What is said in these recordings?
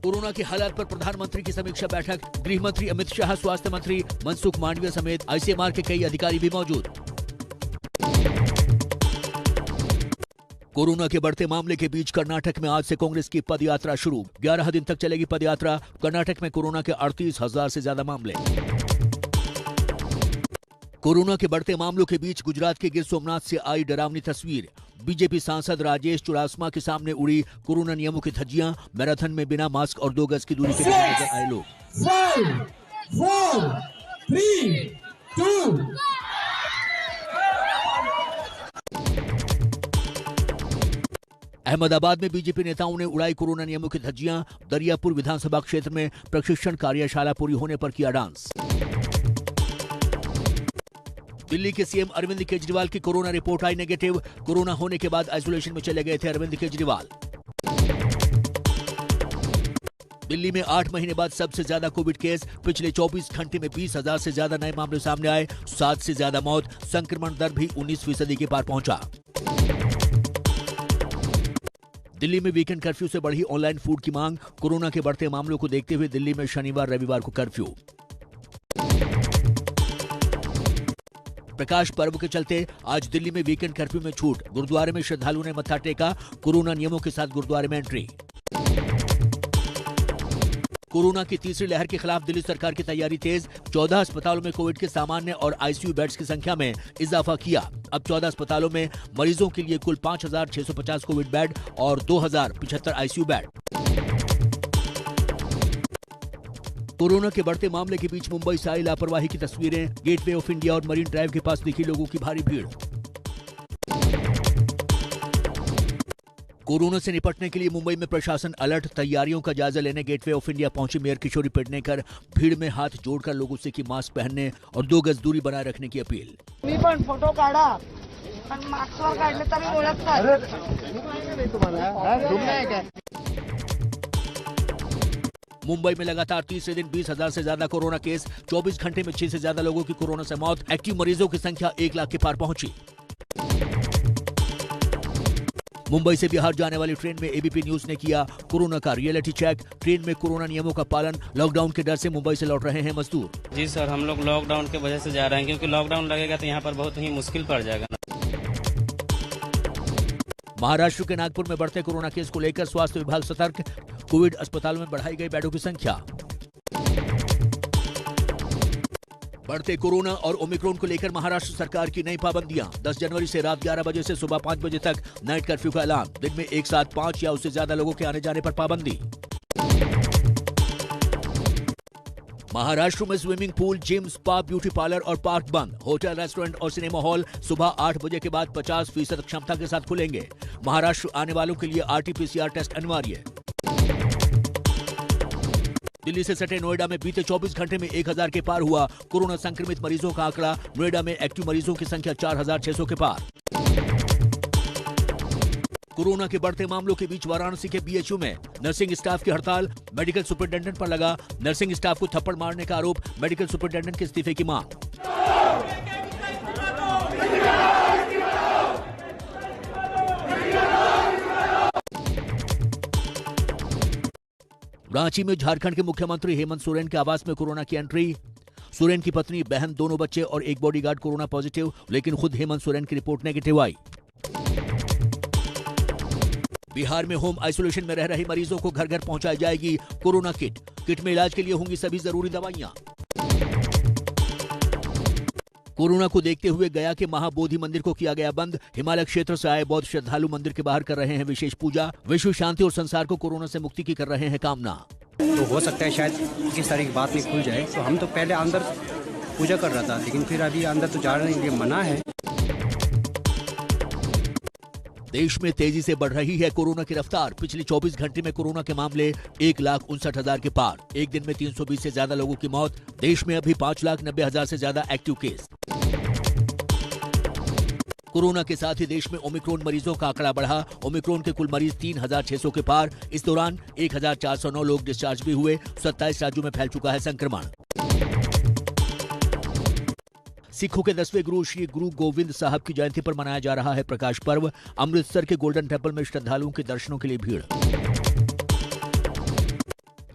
Corona के हालात पर प्रधानमंत्री की समीक्षा बैठक, गृह मंत्री अमित शाह, स्वास्थ्य मंत्री मनसुख मांडविया समेत आईसीएमआर के कई अधिकारी भी मौजूद। कोरोना के बढ़ते मामले के बीच कर्नाटक में आज से कांग्रेस की पद यात्रा शुरू। 11 दिन तक चलेगी पद यात्रा। कर्नाटक में कोरोना के 38,000 से ज्यादा मामले। कोरोना के बढ़ते मामलों के बीच गुजरात के गिर सोमनाथ से आई डरावनी तस्वीर। बीजेपी सांसद राजेश चुडासमा के सामने उड़ी कोरोना नियमों की धज्जियां। मैराथन में बिना मास्क और 2 गज की दूरी के बीच नजर आए लोग। 5, 4, 3, 2 अहमदाबाद में बीजेपी नेताओं ने उड़ाई कोरोना नियमों की धज्जियां। दरियापुर विधानसभा क्षेत्र में प्रशिक्षण कार्यशाला पूरी होने पर किया डांस। दिल्ली के सीएम अरविंद केजरीवाल की कोरोना रिपोर्ट आई नेगेटिव। कोरोना होने के बाद आइसोलेशन में चले गए थे अरविंद केजरीवाल। दिल्ली में 8 महीने बाद सबसे ज्यादा कोविड केस। पिछले 24 घंटे में 20,000 से ज्यादा नए मामले सामने आए। 7 से ज्यादा मौत। संक्रमण दर भी 19% के पार पहुंचा। दिल्ली में वीकेंड कर्फ्यू से बढ़ी ऑनलाइन फूड की मांग। कोरोना के बढ़ते मामलों को देखते हुए दिल्ली में शनिवार रविवार को कर्फ्यू। प्रकाश पर्व के चलते आज दिल्ली में वीकेंड कर्फ्यू में छूट। गुरुद्वारे में श्रद्धालुओं ने मत्था टेका। कोरोना नियमों के साथ गुरुद्वारे में एंट्री। कोरोना की तीसरी लहर के खिलाफ दिल्ली सरकार की तैयारी तेज। 14 अस्पतालों में कोविड के सामान्य और आईसीयू बेड्स की संख्या में इजाफा किया। अब 14 अस्पतालों में मरीजों के लिए कुल 5,650 कोविड बेड और 2,075 आईसीयू बेड। कोरोना के बढ़ते मामले के बीच मुंबई से आई लापरवाही की तस्वीरें। गेटवे ऑफ इंडिया और मरीन ड्राइव के पास दिखी लोगों की भारी भीड़। कोरोना से निपटने के लिए मुंबई में प्रशासन अलर्ट। तैयारियों का जायजा लेने गेटवे ऑफ इंडिया पहुंची मेयर किशोरी पेडनेकर। भीड़ में हाथ जोड़कर लोगों से की मास्क पहनने और 2 गज दूरी बनाए रखने की अपील। मी पण फोटो काढा पण मास्कवर काढले तरी ओळखतात। मुंबई में लगातार तीसरे दिन 20,000 से ज्यादा कोरोना केस। 24 घंटे में 6 से ज्यादा लोगों की कोरोना से मौत। एक्टिव मरीजों की संख्या 1 लाख के पार पहुंची। मुंबई से बिहार जाने वाली ट्रेन में एबीपी न्यूज ने किया कोरोना का रियलिटी चेक। ट्रेन में कोरोना नियमों का पालन। लॉकडाउन के डर से मुंबई से लौट रहे हैं मजदूर। जी सर, हम लोग लॉकडाउन की वजह से जा रहे हैं, क्योंकि लॉकडाउन लगेगा तो यहाँ पर बहुत ही मुश्किल पड़ जाएगा। महाराष्ट्र के नागपुर में बढ़ते कोरोना केस को लेकर स्वास्थ्य विभाग सतर्क। कोविड अस्पतालों में बढ़ाई गई बेडों की संख्या। बढ़ते कोरोना और ओमिक्रॉन को लेकर महाराष्ट्र सरकार की नई पाबंदियां। 10 जनवरी से रात 11 बजे से सुबह 5 बजे तक नाइट कर्फ्यू का ऐलान। दिन में एक साथ 5 या उससे ज्यादा लोगों के आने जाने पर पाबंदी। महाराष्ट्र में swimming pool, gym, spa, beauty parlour और पार्क बंद। होटल, रेस्टोरेंट और सिनेमा हॉल सुबह 8 बजे के बाद 50% क्षमता के साथ खुलेंगे। महाराष्ट्र आने वालों के लिए RT-PCR टेस्ट अनिवार्य। दिल्ली से सटे नोएडा में बीते 24 घंटे में 1,000 के पार हुआ कोरोना संक्रमित मरीजों का आंकड़ा। नोएडा में एक्टिव मरीजों की संख्या 4,600 के पार। कोरोना के बढ़ते मामलों के बीच वाराणसी के बीएचयू में नर्सिंग स्टाफ की हड़ताल। मेडिकल सुपरिटेंडेंट पर लगा नर्सिंग स्टाफ को थप्पड़ मारने का आरोप। मेडिकल सुपरिटेंडेंट के इस्तीफे की मांग। रांची में झारखंड के मुख्यमंत्री हेमंत सोरेन के आवास में कोरोना की एंट्री। सोरेन की पत्नी, बहन, दोनों बच्चे और एक बॉडीगार्ड कोरोना पॉजिटिव, लेकिन खुद हेमंत सोरेन की रिपोर्ट नेगेटिव आई। बिहार में होम आइसोलेशन में रह रहे मरीजों को घर घर पहुंचाई जाएगी कोरोना किट। किट में इलाज के लिए होंगी सभी जरूरी दवाइयां। कोरोना को देखते हुए गया के महाबोधि मंदिर को किया गया बंद। हिमालय क्षेत्र से आए बौद्ध श्रद्धालु मंदिर के बाहर कर रहे हैं विशेष पूजा। विश्व शांति और संसार को कोरोना से मुक्ति की कर रहे हैं कामना। तो हो सकता है शायद 21 तारीख बाद में खुल जाए। तो हम तो पहले अंदर पूजा कर रहा था, लेकिन फिर अभी अंदर तो जाने के लिए मना है। देश में तेजी से बढ़ रही है कोरोना की रफ्तार। पिछले 24 घंटे में कोरोना के मामले 1,59,000 के पार। एक दिन में 320 से ज्यादा लोगों की मौत। देश में अभी 5,90,000 से ज्यादा एक्टिव केस। कोरोना के साथ ही देश में ओमिक्रॉन मरीजों का आंकड़ा बढ़ा। ओमिक्रॉन के कुल मरीज 3,600 के पार। इस दौरान 1,409 लोग डिस्चार्ज भी हुए। 27 राज्यों में फैल चुका है संक्रमण। सिखों के 10वें गुरु श्री गुरु गोविंद साहब की जयंती पर मनाया जा रहा है प्रकाश पर्व। अमृतसर के गोल्डन टेम्पल में श्रद्धालुओं के दर्शनों के लिए भीड़।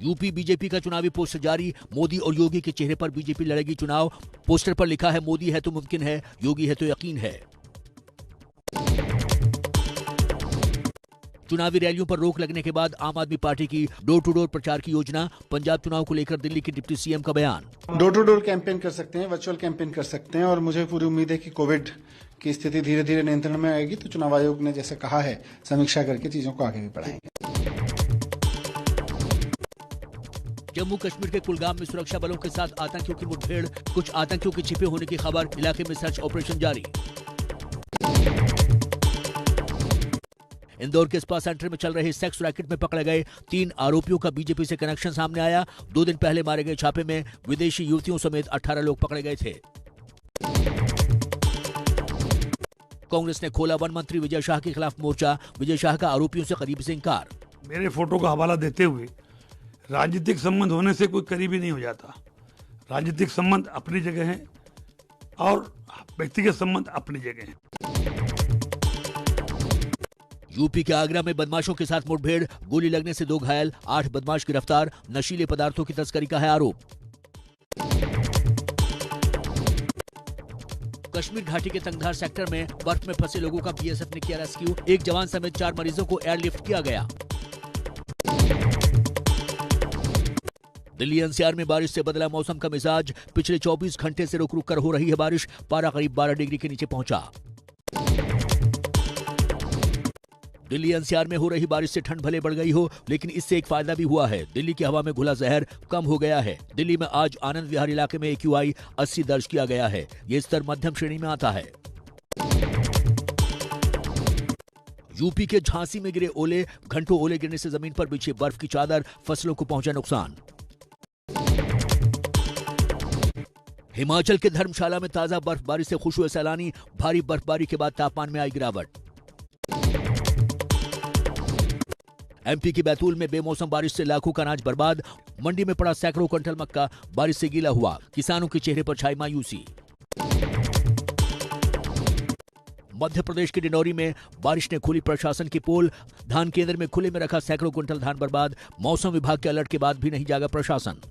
यूपी बीजेपी का चुनावी पोस्टर जारी, मोदी और योगी के चेहरे पर बीजेपी लड़ेगी चुनाव। पोस्टर पर लिखा है, मोदी है तो मुमकिन है, योगी है तो यकीन है। चुनावी रैलियों पर रोक लगने के बाद आम आदमी पार्टी की डोर टू डोर प्रचार की योजना। पंजाब चुनाव को लेकर दिल्ली के डिप्टी सीएम का बयान। डोर टू डोर कैंपेन कर सकते हैं, वर्चुअल कैंपेन कर सकते हैं और मुझे पूरी उम्मीद है कि कोविड की स्थिति धीरे धीरे नियंत्रण में आएगी तो चुनाव आयोग ने जैसे कहा है समीक्षा करके चीजों को आगे भी बढ़ाएंगे। जम्मू कश्मीर के कुलगाम में सुरक्षा बलों के साथ आतंकियों की मुठभेड़, कुछ आतंकियों के छिपे होने की खबर, इलाके में सर्च ऑपरेशन जारी। इंदौर के स्पा सेंटर में चल रहे सेक्स रैकेट में पकड़े गए 3 आरोपियों का बीजेपी से कनेक्शन सामने आया। 2 दिन पहले मारे गए छापे में विदेशी युवतियों समेत 18 लोग पकड़े गए थे। कांग्रेस ने खोला वन मंत्री विजय शाह के खिलाफ मोर्चा। विजय शाह का आरोपियों से करीबी से इंकार। मेरे फोटो का हवाला देते हुए राजनीतिक संबंध होने से कोई करीबी नहीं हो जाता। राजनीतिक संबंध अपनी जगह है और व्यक्तिगत संबंध अपनी जगह है। यूपी के आगरा में बदमाशों के साथ मुठभेड़, गोली लगने से 2 घायल, 8 बदमाश गिरफ्तार। नशीले पदार्थों की तस्करी का है आरोप। कश्मीर घाटी के तंगधार सेक्टर में बर्फ में फंसे लोगों का बीएसएफ ने किया रेस्क्यू। 1 जवान समेत 4 मरीजों को एयरलिफ्ट किया गया। दिल्ली एनसीआर में बारिश से बदला मौसम का मिजाज। पिछले 24 घंटे से रुक रुक कर हो रही है बारिश। पारा करीब 12 डिग्री के नीचे पहुंचा। दिल्ली एनसीआर में हो रही बारिश से ठंड भले बढ़ गई हो, लेकिन इससे एक फायदा भी हुआ है। दिल्ली की हवा में घुला जहर कम हो गया है। दिल्ली में आज आनंद विहार इलाके में AQI 80 दर्ज किया गया है। ये स्तर मध्यम श्रेणी में आता है। यूपी के झांसी में गिरे ओले, घंटों ओले गिरने से जमीन पर बिछी बर्फ की चादर, फसलों को पहुंचा नुकसान। हिमाचल के धर्मशाला में ताजा बर्फबारी से खुश हुए सैलानी। भारी बर्फबारी के बाद तापमान में आई गिरावट। एमपी की बैतूल में बेमौसम बारिश से लाखों का अनाज बर्बाद। मंडी में पड़ा सैकड़ों क्विंटल मक्का, बारिश से गीला हुआ। किसानों के चेहरे पर छाई मायूसी। मध्य प्रदेश के डिंडौरी में बारिश ने खोली प्रशासन की पोल। धान केंद्र में खुले में रखा सैकड़ों क्विंटल धान बर्बाद। मौसम विभाग के अलर्ट के बाद भी नहीं जागा प्रशासन।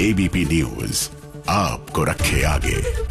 ABP न्यूज आपको रखे आगे।